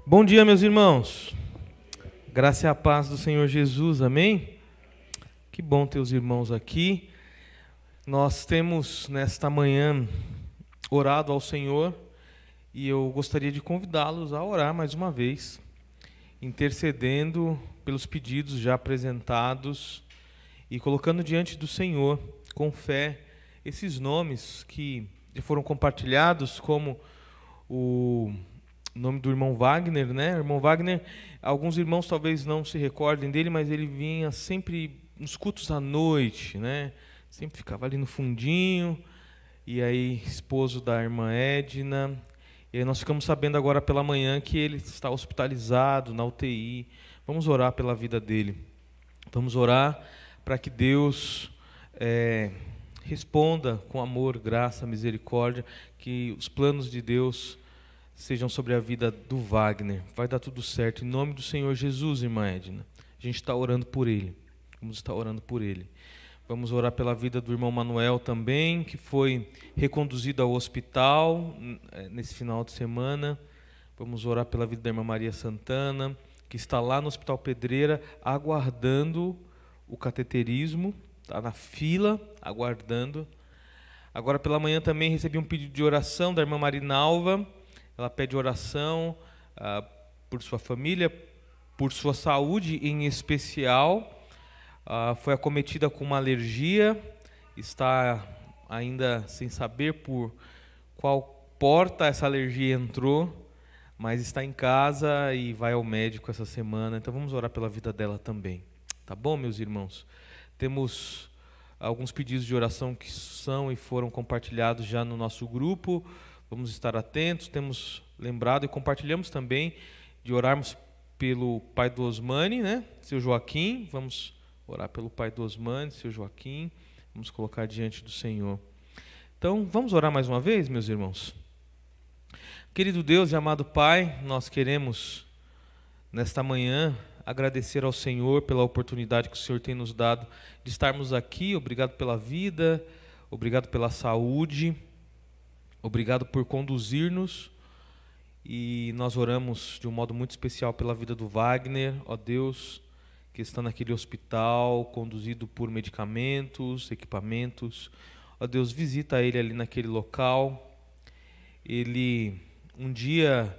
Bom dia, meus irmãos. Graça e a paz do Senhor Jesus, amém? Que bom ter os irmãos aqui. Nós temos nesta manhã orado ao Senhor e eu gostaria de convidá-los a orar mais uma vez, intercedendo pelos pedidos já apresentados e colocando diante do Senhor, com fé, esses nomes que foram compartilhados, como o nome do irmão Wagner, né? O irmão Wagner, alguns irmãos talvez não se recordem dele, mas ele vinha sempre nos cultos à noite, né? Sempre ficava ali no fundinho, e aí esposo da irmã Edna. E aí nós ficamos sabendo agora pela manhã que ele está hospitalizado na UTI. Vamos orar pela vida dele. Vamos orar para que Deus responda com amor, graça, misericórdia, que os planos de Deus sejam sobre a vida do Wagner. Vai dar tudo certo. Em nome do Senhor Jesus, irmã Edna. A gente está orando por ele. Vamos estar orando por ele. Vamos orar pela vida do irmão Manuel também, que foi reconduzido ao hospital nesse final de semana. Vamos orar pela vida da irmã Maria Santana, que está lá no Hospital Pedreira, aguardando o cateterismo. Está na fila, aguardando. Agora pela manhã também recebi um pedido de oração da irmã Marinalva. Ela pede oração por sua família, por sua saúde em especial. Foi acometida com uma alergia, está ainda sem saber por qual porta essa alergia entrou, mas está em casa e vai ao médico essa semana. Então vamos orar pela vida dela também. Tá bom, meus irmãos? Temos alguns pedidos de oração que são e foram compartilhados já no nosso grupo. Vamos estar atentos, temos lembrado e compartilhamos também de orarmos pelo pai do Osmani, né? Seu Joaquim. Vamos orar pelo pai do Osmani, seu Joaquim. Vamos colocar diante do Senhor. Então, vamos orar mais uma vez, meus irmãos? Querido Deus e amado Pai, nós queremos, nesta manhã, agradecer ao Senhor pela oportunidade que o Senhor tem nos dado de estarmos aqui. Obrigado pela vida, obrigado pela saúde. Obrigado por conduzir-nos, e nós oramos de um modo muito especial pela vida do Wagner, ó Deus, que está naquele hospital, conduzido por medicamentos, equipamentos. Ó Deus, visita ele ali naquele local. Ele um dia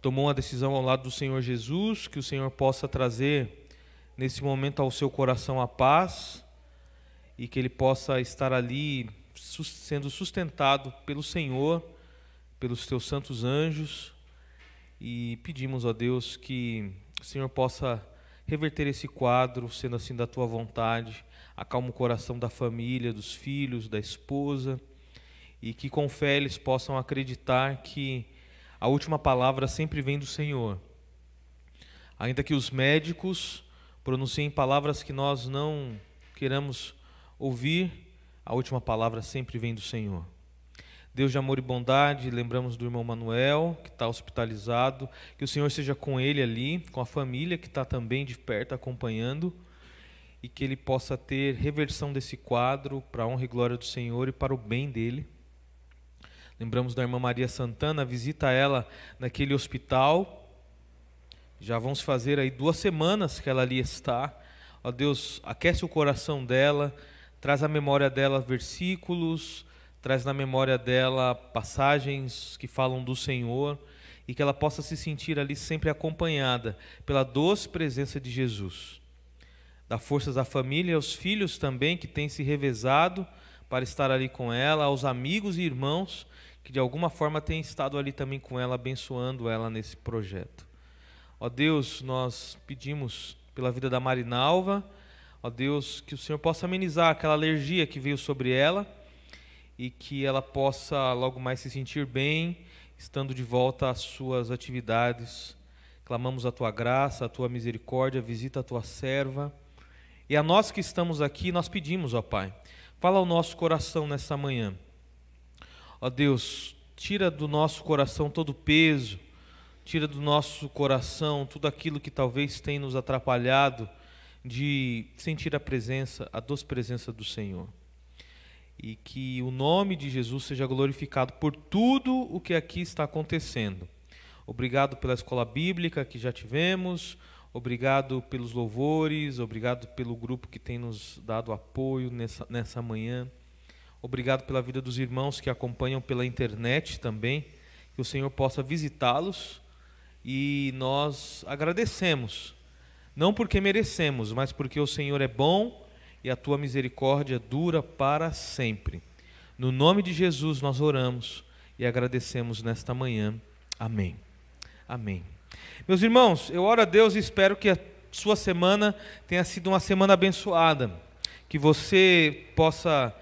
tomou uma decisão ao lado do Senhor Jesus, que o Senhor possa trazer nesse momento ao seu coração a paz, e que ele possa estar ali sendo sustentado pelo Senhor, pelos teus santos anjos, e pedimos a Deus que o Senhor possa reverter esse quadro, sendo assim da tua vontade. Acalma o coração da família, dos filhos, da esposa, e que com fé eles possam acreditar que a última palavra sempre vem do Senhor. Ainda que os médicos pronunciem palavras que nós não queiramos ouvir, a última palavra sempre vem do Senhor. Deus de amor e bondade, lembramos do irmão Manuel, que está hospitalizado, que o Senhor seja com ele ali, com a família que está também de perto acompanhando, e que ele possa ter reversão desse quadro para a honra e glória do Senhor e para o bem dele. Lembramos da irmã Maria Santana, visita ela naquele hospital. Já vamos fazer aí 2 semanas que ela ali está. Ó Deus, aquece o coração dela, traz à memória dela versículos, traz na memória dela passagens que falam do Senhor, e que ela possa se sentir ali sempre acompanhada pela doce presença de Jesus. Dá forças à família e aos filhos também que têm se revezado para estar ali com ela, aos amigos e irmãos que de alguma forma têm estado ali também com ela, abençoando ela nesse projeto. Ó Deus, nós pedimos pela vida da Marinalva. Ó Deus, que o Senhor possa amenizar aquela alergia que veio sobre ela, e que ela possa logo mais se sentir bem, estando de volta às suas atividades. Clamamos a tua graça, a tua misericórdia, visita a tua serva. E a nós que estamos aqui, nós pedimos, ó Pai, fala ao nosso coração nessa manhã. Ó Deus, tira do nosso coração todo o peso, tira do nosso coração tudo aquilo que talvez tenha nos atrapalhado de sentir a presença, a doce presença do Senhor. E que o nome de Jesus seja glorificado por tudo o que aqui está acontecendo. Obrigado pela escola bíblica que já tivemos, obrigado pelos louvores, obrigado pelo grupo que tem nos dado apoio nessa manhã. Obrigado pela vida dos irmãos que acompanham pela internet também, que o Senhor possa visitá-los, e nós agradecemos, não porque merecemos, mas porque o Senhor é bom e a tua misericórdia dura para sempre. No nome de Jesus nós oramos e agradecemos nesta manhã. Amém. Amém. Meus irmãos, eu oro a Deus e espero que a sua semana tenha sido uma semana abençoada, que você possa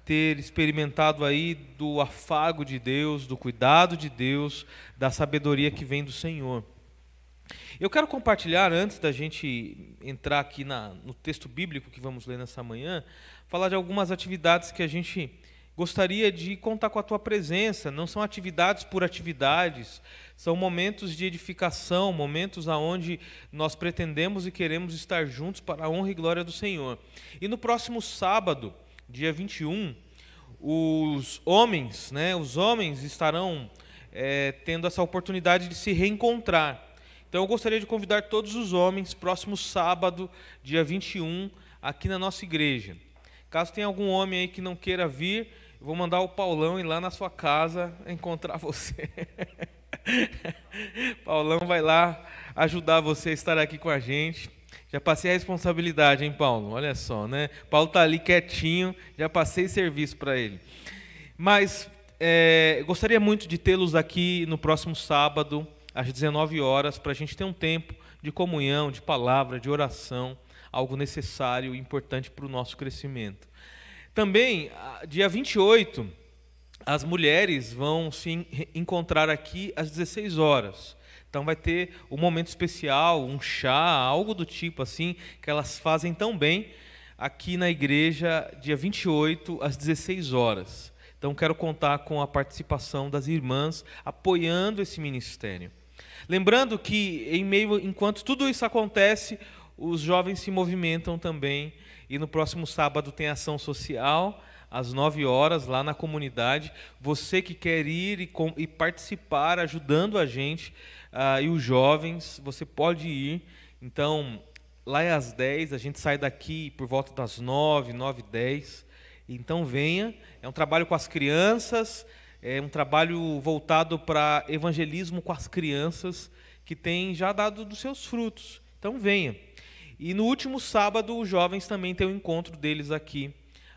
ter experimentado aí do afago de Deus, do cuidado de Deus, da sabedoria que vem do Senhor. Eu quero compartilhar, antes da gente entrar aqui no texto bíblico que vamos ler nessa manhã, falar de algumas atividades que a gente gostaria de contar com a tua presença. Não são atividades por atividades, são momentos de edificação, momentos onde nós pretendemos e queremos estar juntos para a honra e glória do Senhor. E no próximo sábado, dia 21, os homens estarão tendo essa oportunidade de se reencontrar. Então eu gostaria de convidar todos os homens, próximo sábado, dia 21, aqui na nossa igreja. Caso tenha algum homem aí que não queira vir, eu vou mandar o Paulão ir lá na sua casa encontrar você. Paulão vai lá ajudar você a estar aqui com a gente. Já passei a responsabilidade, hein, Paulo? Olha só, né? Paulo está ali quietinho, já passei serviço para ele. Mas gostaria muito de tê-los aqui no próximo sábado, às 19 horas, para a gente ter um tempo de comunhão, de palavra, de oração, algo necessário e importante para o nosso crescimento. Também, dia 28, as mulheres vão se encontrar aqui às 16 horas. Então vai ter um momento especial, um chá, algo do tipo assim, que elas fazem tão bem aqui na igreja, dia 28, às 16 horas. Então quero contar com a participação das irmãs apoiando esse ministério. Lembrando que enquanto tudo isso acontece, os jovens se movimentam também, e no próximo sábado tem ação social, às 9 horas, lá na comunidade. Você que quer ir e participar, ajudando a gente, e os jovens, você pode ir. Então, lá é às 10, a gente sai daqui por volta das 9, 9h10. Então venha, é um trabalho com as crianças, é um trabalho voltado para evangelismo com as crianças, que tem já dado dos seus frutos. Então venha. E no último sábado, os jovens também têm o encontro deles aqui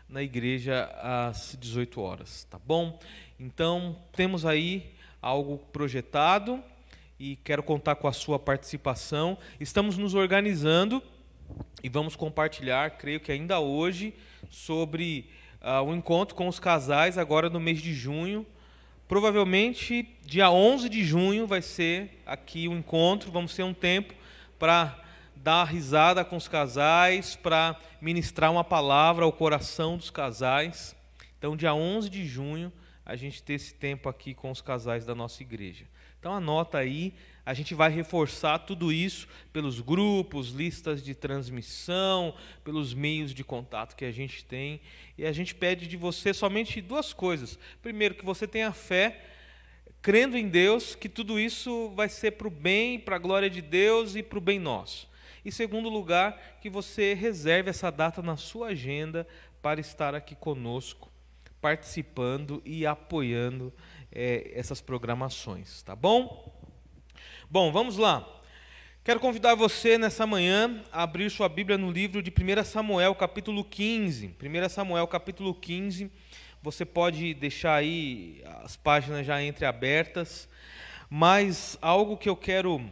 na igreja às 18 horas, tá bom? Então, temos aí algo projetado e quero contar com a sua participação. Estamos nos organizando e vamos compartilhar, creio que ainda hoje, sobre o encontro com os casais agora no mês de junho. Provavelmente, dia 11 de junho vai ser aqui o encontro. Vamos ter um tempo para dar risada com os casais, para ministrar uma palavra ao coração dos casais. Então, dia 11 de junho, a gente ter esse tempo aqui com os casais da nossa igreja. Então, anota aí, a gente vai reforçar tudo isso pelos grupos, listas de transmissão, pelos meios de contato que a gente tem. E a gente pede de você somente duas coisas. Primeiro, que você tenha fé, crendo em Deus, que tudo isso vai ser para o bem, para a glória de Deus e para o bem nosso. E segundo lugar, que você reserve essa data na sua agenda para estar aqui conosco, participando e apoiando essas programações, tá bom? Bom, vamos lá. Quero convidar você nessa manhã a abrir sua Bíblia no livro de 1 Samuel, capítulo 15. 1 Samuel, capítulo 15. Você pode deixar aí as páginas já entreabertas, mas algo que eu quero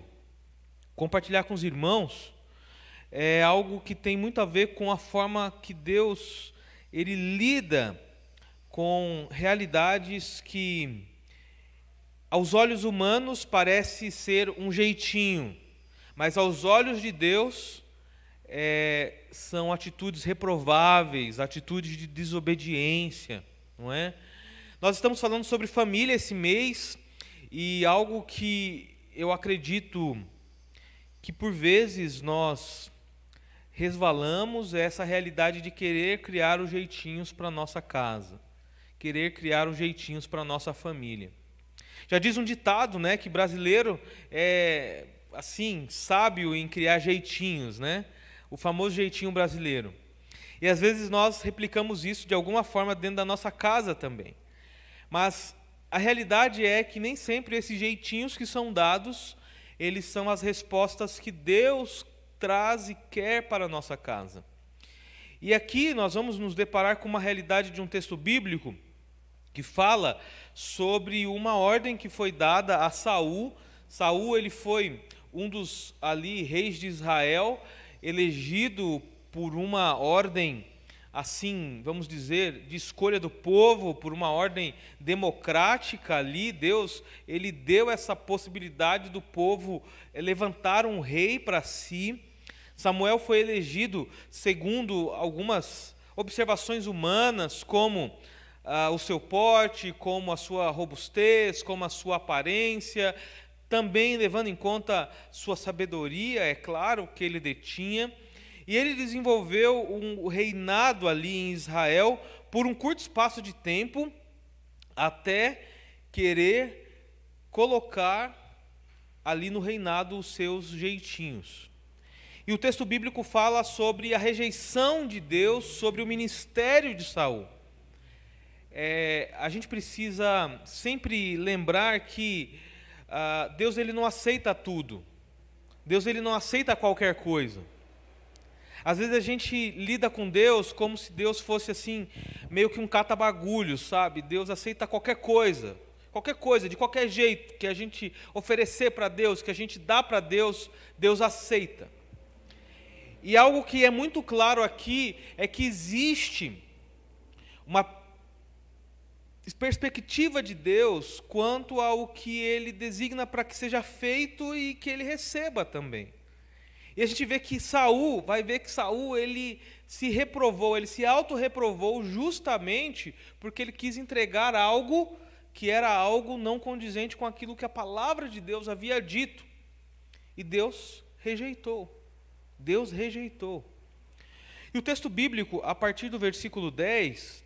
compartilhar com os irmãos é algo que tem muito a ver com a forma que Deus ele lida com realidades que aos olhos humanos parece ser um jeitinho, mas aos olhos de Deus são atitudes reprováveis, atitudes de desobediência, não é? Nós estamos falando sobre família esse mês, e algo que eu acredito que por vezes nós resvalamos é essa realidade de querer criar os jeitinhos para a nossa casa, querer criar os jeitinhos para a nossa família. Já diz um ditado, né, que brasileiro é, assim, sábio em criar jeitinhos, né? O famoso jeitinho brasileiro. E às vezes nós replicamos isso de alguma forma dentro da nossa casa também. Mas a realidade é que nem sempre esses jeitinhos que são dados, eles são as respostas que Deus traz e quer para a nossa casa. E aqui nós vamos nos deparar com uma realidade de um texto bíblico que fala sobre uma ordem que foi dada a Saul. Saul, ele foi um dos ali reis de Israel, elegido por uma ordem, assim, vamos dizer, de escolha do povo, por uma ordem democrática ali. Deus, ele deu essa possibilidade do povo levantar um rei para si. Samuel foi elegido segundo algumas observações humanas, como o seu porte, como a sua robustez, como a sua aparência, também levando em conta sua sabedoria, é claro, que ele detinha. E ele desenvolveu um reinado ali em Israel por um curto espaço de tempo, até querer colocar ali no reinado os seus jeitinhos. E o texto bíblico fala sobre a rejeição de Deus sobre o ministério de Saul. A gente precisa sempre lembrar que Deus, ele não aceita tudo. Deus, ele não aceita qualquer coisa. Às vezes a gente lida com Deus como se Deus fosse assim, meio que um cata-bagulho, sabe? Deus aceita qualquer coisa, de qualquer jeito que a gente oferecer para Deus, que a gente dá para Deus, Deus aceita. E algo que é muito claro aqui é que existe uma perspectiva de Deus quanto ao que Ele designa para que seja feito e que Ele receba também. E a gente vê que Saul, ele se reprovou, ele se auto-reprovou justamente porque ele quis entregar algo que era algo não condizente com aquilo que a palavra de Deus havia dito. E Deus rejeitou. Deus rejeitou. E o texto bíblico, a partir do versículo 10,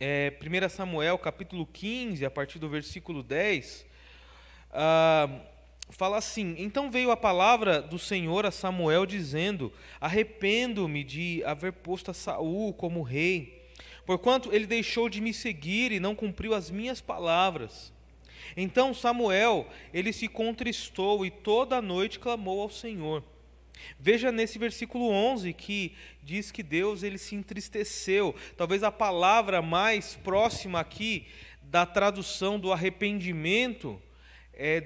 1 Samuel capítulo 15, a partir do versículo 10, fala assim: então veio a palavra do Senhor a Samuel dizendo: arrependo-me de haver posto a Saul como rei, porquanto ele deixou de me seguir e não cumpriu as minhas palavras. Então Samuel, ele se contristou e toda a noite clamou ao Senhor. Veja nesse versículo 11 que diz que Deus, ele se entristeceu. Talvez a palavra mais próxima aqui da tradução do arrependimento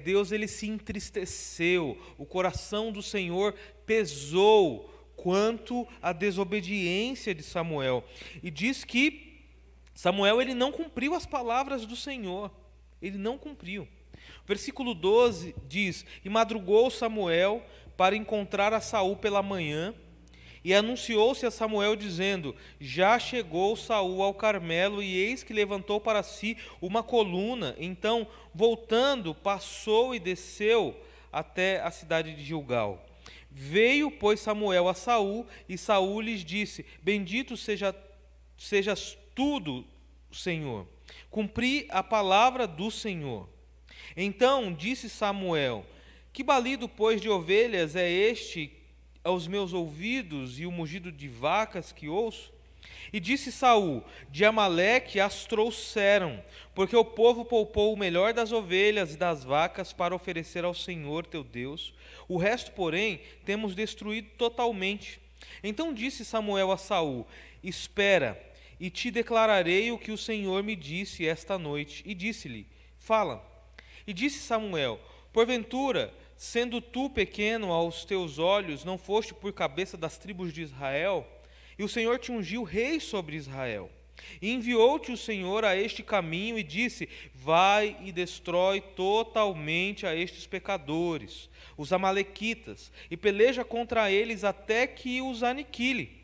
Deus, ele se entristeceu, o coração do Senhor pesou quanto à desobediência de Samuel. E diz que Samuel, ele não cumpriu as palavras do Senhor, ele não cumpriu. Versículo 12 diz: e madrugou Samuel para encontrar a Saul pela manhã, e anunciou-se a Samuel dizendo: já chegou Saul ao Carmelo, e eis que levantou para si uma coluna. Então, voltando, passou e desceu até a cidade de Gilgal. Veio, pois, Samuel a Saul, e Saul lhes disse: bendito sejas tu, Senhor, cumpri a palavra do Senhor. Então disse Samuel: que balido, pois, de ovelhas é este aos meus ouvidos, e o mugido de vacas que ouço? E disse Saul: de Amaleque as trouxeram, porque o povo poupou o melhor das ovelhas e das vacas para oferecer ao Senhor teu Deus. O resto, porém, temos destruído totalmente. Então disse Samuel a Saul: espera, e te declararei o que o Senhor me disse esta noite. E disse-lhe: fala. E disse Samuel: porventura, sendo tu pequeno aos teus olhos, não foste por cabeça das tribos de Israel? E o Senhor te ungiu rei sobre Israel. E enviou-te o Senhor a este caminho e disse: vai e destrói totalmente a estes pecadores, os amalequitas, e peleja contra eles até que os aniquile.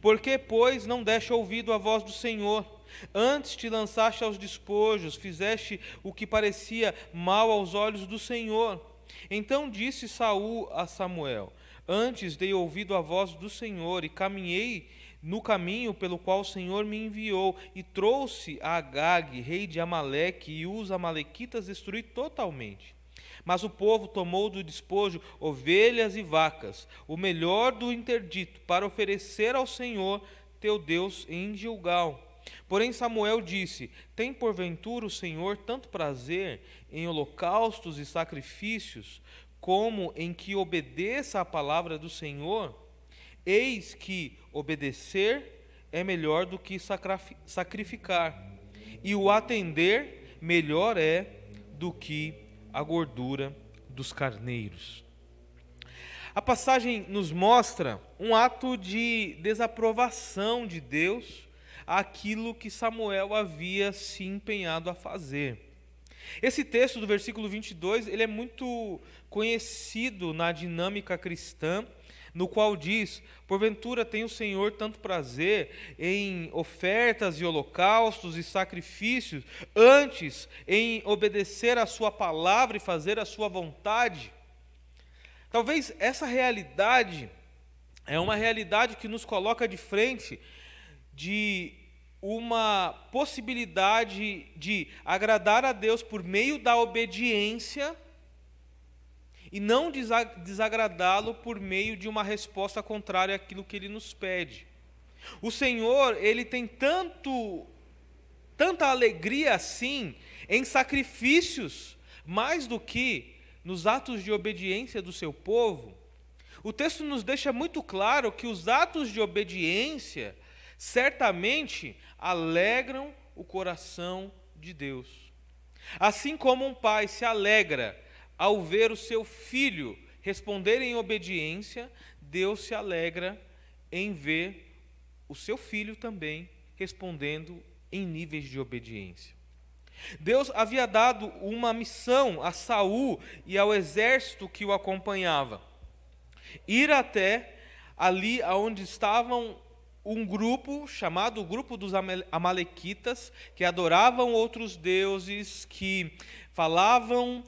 Porque, pois, não deste ouvido à voz do Senhor? Antes te lançaste aos despojos, fizeste o que parecia mal aos olhos do Senhor. Então disse Saul a Samuel: antes dei ouvido à voz do Senhor e caminhei no caminho pelo qual o Senhor me enviou, e trouxe a Agag, rei de Amaleque, e os amalequitas destruí totalmente. Mas o povo tomou do despojo ovelhas e vacas, o melhor do interdito, para oferecer ao Senhor teu Deus em Gilgal. Porém Samuel disse: tem porventura o Senhor tanto prazer em holocaustos e sacrifícios, como em que obedeça a palavra do Senhor? Eis que obedecer é melhor do que sacrificar, e o atender melhor é do que a gordura dos carneiros. A passagem nos mostra um ato de desaprovação de Deus àquilo que Samuel havia se empenhado a fazer. Esse texto do versículo 22, ele é muito conhecido na dinâmica cristã, no qual diz: porventura tem o Senhor tanto prazer em ofertas e holocaustos e sacrifícios, antes em obedecer a sua palavra e fazer a sua vontade? Talvez essa realidade é uma realidade que nos coloca de frente de uma possibilidade de agradar a Deus por meio da obediência e não desagradá-lo por meio de uma resposta contrária àquilo que Ele nos pede. O Senhor, Ele tem tanta alegria assim em sacrifícios, mais do que nos atos de obediência do seu povo. O texto nos deixa muito claro que os atos de obediência certamente alegram o coração de Deus. Assim como um pai se alegra ao ver o seu filho responder em obediência, Deus se alegra em ver o seu filho também respondendo em níveis de obediência. Deus havia dado uma missão a Saul e ao exército que o acompanhava: ir até ali onde estavam um grupo chamado o grupo dos amalequitas, que adoravam outros deuses, que falavam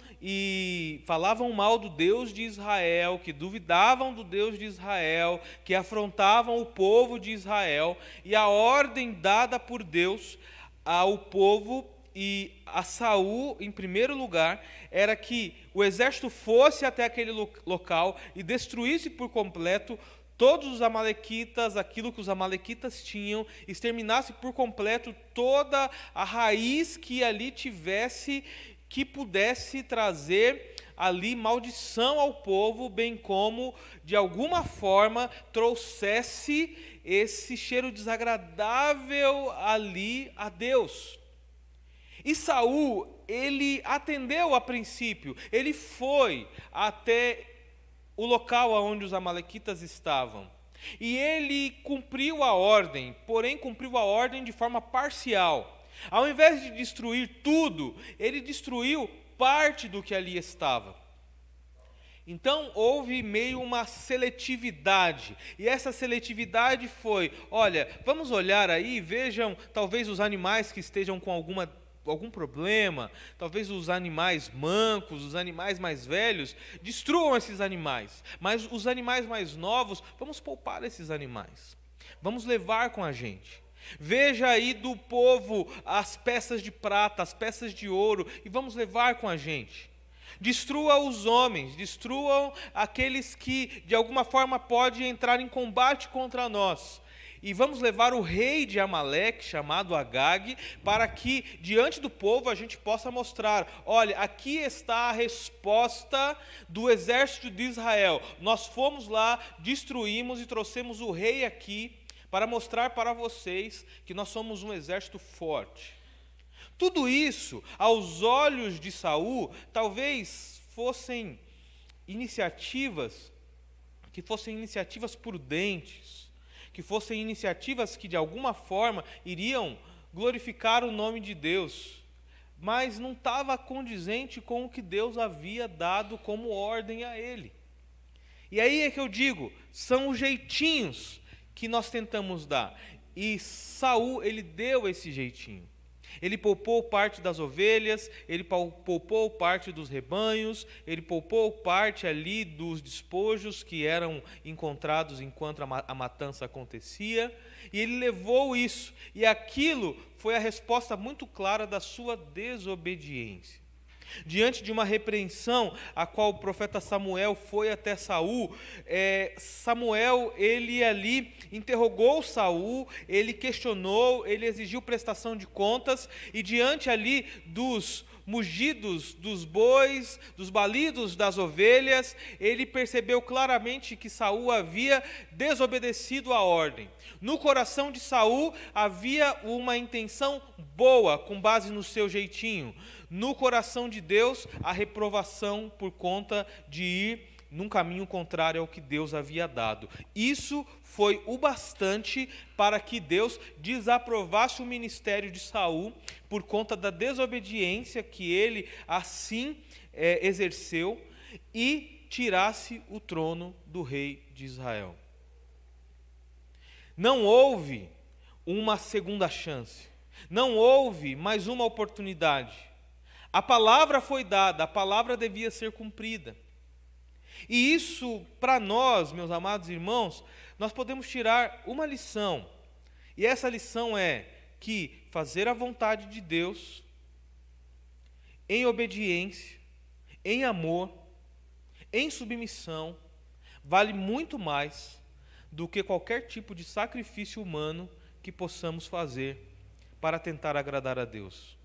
mal do Deus de Israel, que duvidavam do Deus de Israel, que afrontavam o povo de Israel. E a ordem dada por Deus ao povo e a Saul, em primeiro lugar, era que o exército fosse até aquele local e destruísse por completo todos os amalequitas, aquilo que os amalequitas tinham, exterminasse por completo toda a raiz que ali tivesse, que pudesse trazer ali maldição ao povo, bem como, de alguma forma, trouxesse esse cheiro desagradável ali a Deus. E Saul, ele atendeu a princípio, ele foi até o local onde os amalequitas estavam. E ele cumpriu a ordem, porém cumpriu a ordem de forma parcial. Ao invés de destruir tudo, ele destruiu parte do que ali estava. Então houve meio uma seletividade, e essa seletividade foi: olha, vamos olhar aí, vejam talvez os animais que estejam com algum problema, talvez os animais mancos, os animais mais velhos, destruam esses animais, mas os animais mais novos, vamos poupar esses animais, vamos levar com a gente. Veja aí do povo as peças de prata, as peças de ouro, e vamos levar com a gente. Destrua os homens, destruam aqueles que de alguma forma podem entrar em combate contra nós. E vamos levar o rei de Amaleque, chamado Agag, para que diante do povo a gente possa mostrar: olha, aqui está a resposta do exército de Israel. Nós fomos lá, destruímos e trouxemos o rei aqui para mostrar para vocês que nós somos um exército forte. Tudo isso, aos olhos de Saul, talvez fossem iniciativas prudentes, que fossem iniciativas que de alguma forma iriam glorificar o nome de Deus, mas não estava condizente com o que Deus havia dado como ordem a ele. E aí é que eu digo, são os jeitinhos que nós tentamos dar, e Saul, ele deu esse jeitinho. Ele poupou parte das ovelhas, ele poupou parte dos rebanhos, ele poupou parte ali dos despojos que eram encontrados enquanto a matança acontecia, e ele levou isso, e aquilo foi a resposta muito clara da sua desobediência. Diante de uma repreensão a qual o profeta Samuel foi até Saul, Samuel, ele ali interrogou Saul, ele questionou, ele exigiu prestação de contas, e diante ali dos mugidos dos bois, dos balidos das ovelhas, ele percebeu claramente que Saul havia desobedecido a ordem. No coração de Saul havia uma intenção boa, com base no seu jeitinho. No coração de Deus, a reprovação por conta de ir num caminho contrário ao que Deus havia dado. Isso foi o bastante para que Deus desaprovasse o ministério de Saul por conta da desobediência que ele assim exerceu e tirasse o trono do rei de Israel. Não houve uma segunda chance, não houve mais uma oportunidade. A palavra foi dada, a palavra devia ser cumprida. E isso, para nós, meus amados irmãos, nós podemos tirar uma lição. E essa lição é que fazer a vontade de Deus, em obediência, em amor, em submissão, vale muito mais do que qualquer tipo de sacrifício humano que possamos fazer para tentar agradar a Deus.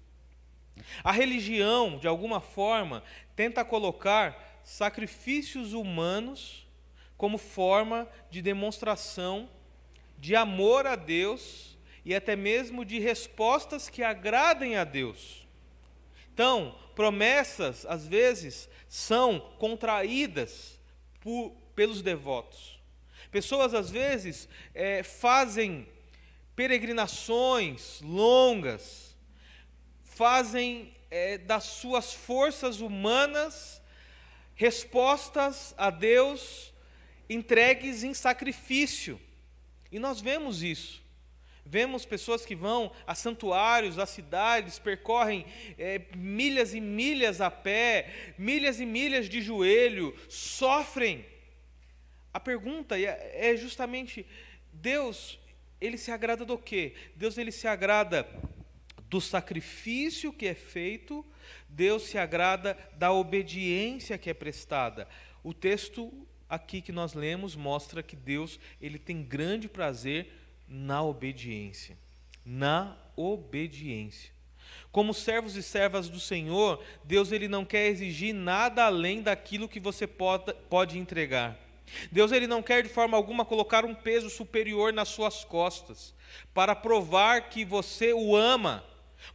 A religião, de alguma forma, tenta colocar sacrifícios humanos como forma de demonstração de amor a Deus e até mesmo de respostas que agradem a Deus. Então, promessas, às vezes, são contraídas pelos devotos. Pessoas, às vezes, fazem peregrinações longas, fazem das suas forças humanas respostas a Deus entregues em sacrifício. E nós vemos isso. Vemos pessoas que vão a santuários, a cidades, percorrem milhas e milhas a pé, milhas e milhas de joelho, sofrem. A pergunta é justamente, Deus, ele se agrada do quê? Deus, ele se agrada do sacrifício que é feito, Deus se agrada da obediência que é prestada. O texto aqui que nós lemos mostra que Deus, ele tem grande prazer na obediência. Na obediência. Como servos e servas do Senhor, Deus, ele não quer exigir nada além daquilo que você pode entregar. Deus, ele não quer de forma alguma colocar um peso superior nas suas costas para provar que você o ama.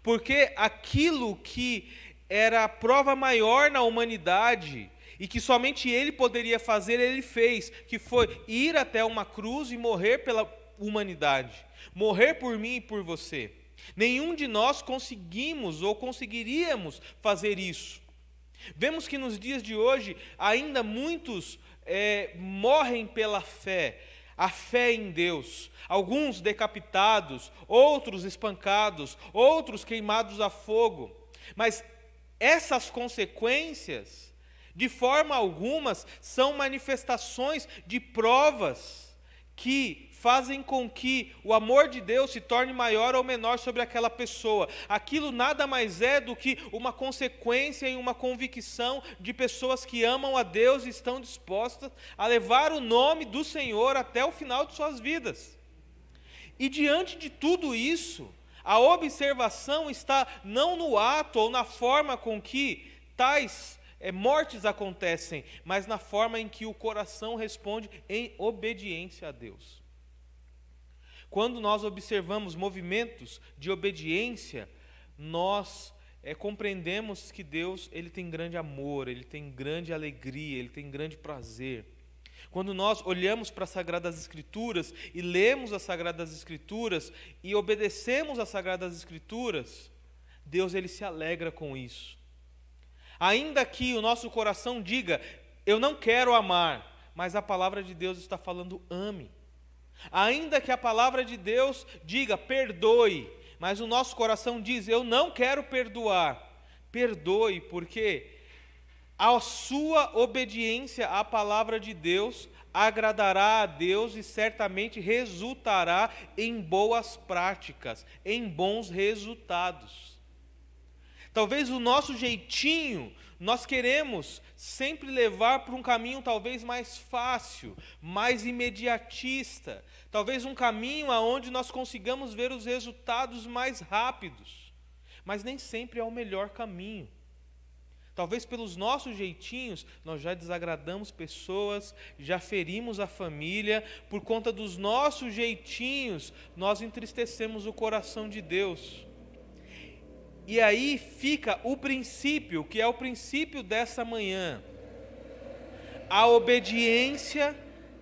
Porque aquilo que era a prova maior na humanidade e que somente ele poderia fazer, ele fez, que foi ir até uma cruz e morrer pela humanidade, morrer por mim e por você. Nenhum de nós conseguimos ou conseguiríamos fazer isso. Vemos que nos dias de hoje ainda muitos morrem pela fé, a fé em Deus, alguns decapitados, outros espancados, outros queimados a fogo. Mas essas consequências, de forma alguma, são manifestações de provas que fazem com que o amor de Deus se torne maior ou menor sobre aquela pessoa. Aquilo nada mais é do que uma consequência e uma convicção de pessoas que amam a Deus e estão dispostas a levar o nome do Senhor até o final de suas vidas. E diante de tudo isso, a observação está não no ato ou na forma com que tais mortes acontecem, mas na forma em que o coração responde em obediência a Deus. Quando nós observamos movimentos de obediência, nós compreendemos que Deus, ele tem grande amor, ele tem grande alegria, ele tem grande prazer. Quando nós olhamos para as Sagradas Escrituras e lemos as Sagradas Escrituras e obedecemos às Sagradas Escrituras, Deus, ele se alegra com isso. Ainda que o nosso coração diga, eu não quero amar, mas a palavra de Deus está falando, ame. Ainda que a palavra de Deus diga, perdoe, mas o nosso coração diz: eu não quero perdoar. Perdoe, porque a sua obediência à palavra de Deus agradará a Deus e certamente resultará em boas práticas, em bons resultados. Talvez o nosso jeitinho, nós queremos sempre levar para um caminho talvez mais fácil, mais imediatista, talvez um caminho aonde nós consigamos ver os resultados mais rápidos, mas nem sempre é o melhor caminho. Talvez pelos nossos jeitinhos, nós já desagradamos pessoas, já ferimos a família, por conta dos nossos jeitinhos, nós entristecemos o coração de Deus. E aí fica o princípio, que é o princípio dessa manhã. A obediência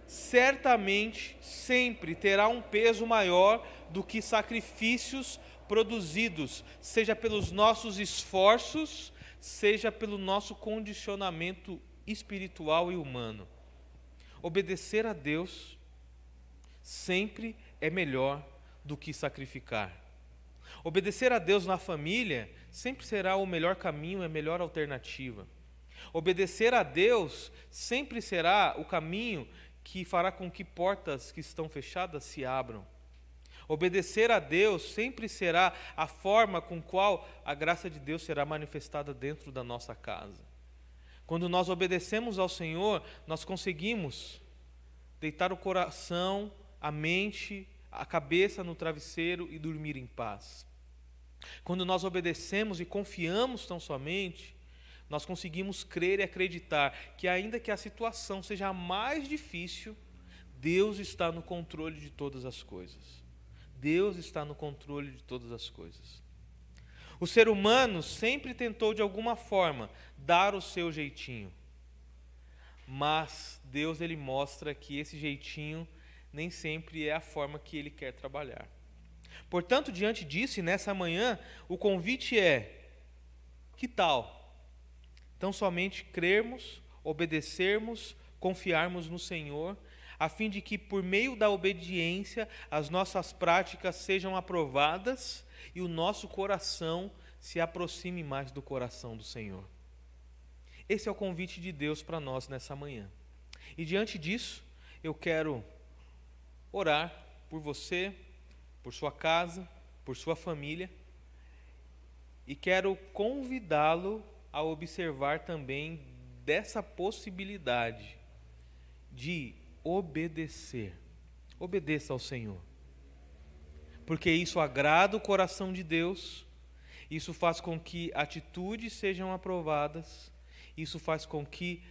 certamente sempre terá um peso maior do que sacrifícios produzidos, seja pelos nossos esforços, seja pelo nosso condicionamento espiritual e humano. Obedecer a Deus sempre é melhor do que sacrificar. Obedecer a Deus na família sempre será o melhor caminho, a melhor alternativa. Obedecer a Deus sempre será o caminho que fará com que portas que estão fechadas se abram. Obedecer a Deus sempre será a forma com qual a graça de Deus será manifestada dentro da nossa casa. Quando nós obedecemos ao Senhor, nós conseguimos deitar o coração, a mente, a cabeça no travesseiro e dormir em paz. Quando nós obedecemos e confiamos tão somente, nós conseguimos crer e acreditar que, ainda que a situação seja a mais difícil, Deus está no controle de todas as coisas. Deus está no controle de todas as coisas. O ser humano sempre tentou, de alguma forma, dar o seu jeitinho. Mas Deus, ele mostra que esse jeitinho nem sempre é a forma que ele quer trabalhar. Portanto, diante disso, e nessa manhã, o convite é: que tal? Então, somente crermos, obedecermos, confiarmos no Senhor, a fim de que, por meio da obediência, as nossas práticas sejam aprovadas e o nosso coração se aproxime mais do coração do Senhor. Esse é o convite de Deus para nós nessa manhã. E diante disso, eu quero orar por você, por sua casa, por sua família, e quero convidá-lo a observar também dessa possibilidade de obedecer. Obedeça ao Senhor, porque isso agrada o coração de Deus, isso faz com que atitudes sejam aprovadas, isso faz com que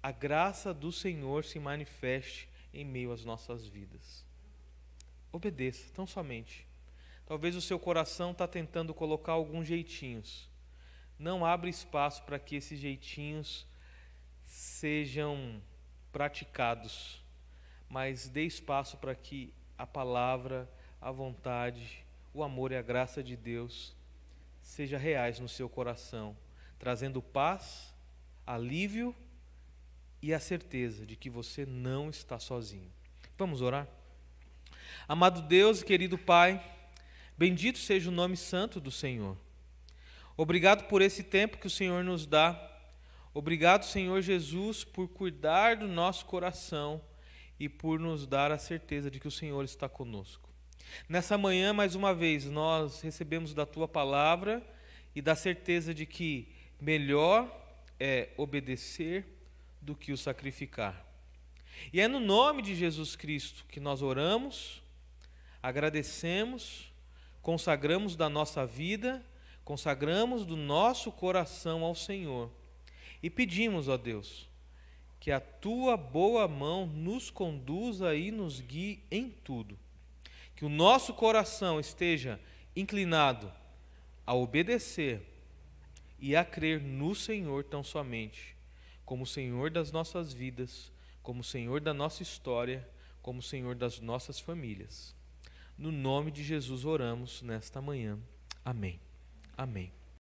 a graça do Senhor se manifeste em meio às nossas vidas. Obedeça, tão somente. Talvez o seu coração está tentando colocar alguns jeitinhos. Não abra espaço para que esses jeitinhos sejam praticados, mas dê espaço para que a palavra, a vontade, o amor e a graça de Deus sejam reais no seu coração, trazendo paz, alívio e a certeza de que você não está sozinho. Vamos orar? Amado Deus e querido Pai, bendito seja o nome santo do Senhor. Obrigado por esse tempo que o Senhor nos dá. Obrigado, Senhor Jesus, por cuidar do nosso coração e por nos dar a certeza de que o Senhor está conosco. Nessa manhã, mais uma vez, nós recebemos da Tua palavra e da certeza de que melhor é obedecer do que o sacrificar. E é no nome de Jesus Cristo que nós oramos, agradecemos, consagramos da nossa vida, consagramos do nosso coração ao Senhor e pedimos, ó Deus, que a Tua boa mão nos conduza e nos guie em tudo, que o nosso coração esteja inclinado a obedecer e a crer no Senhor tão somente, como Senhor das nossas vidas, como Senhor da nossa história, como Senhor das nossas famílias. No nome de Jesus oramos nesta manhã. Amém. Amém.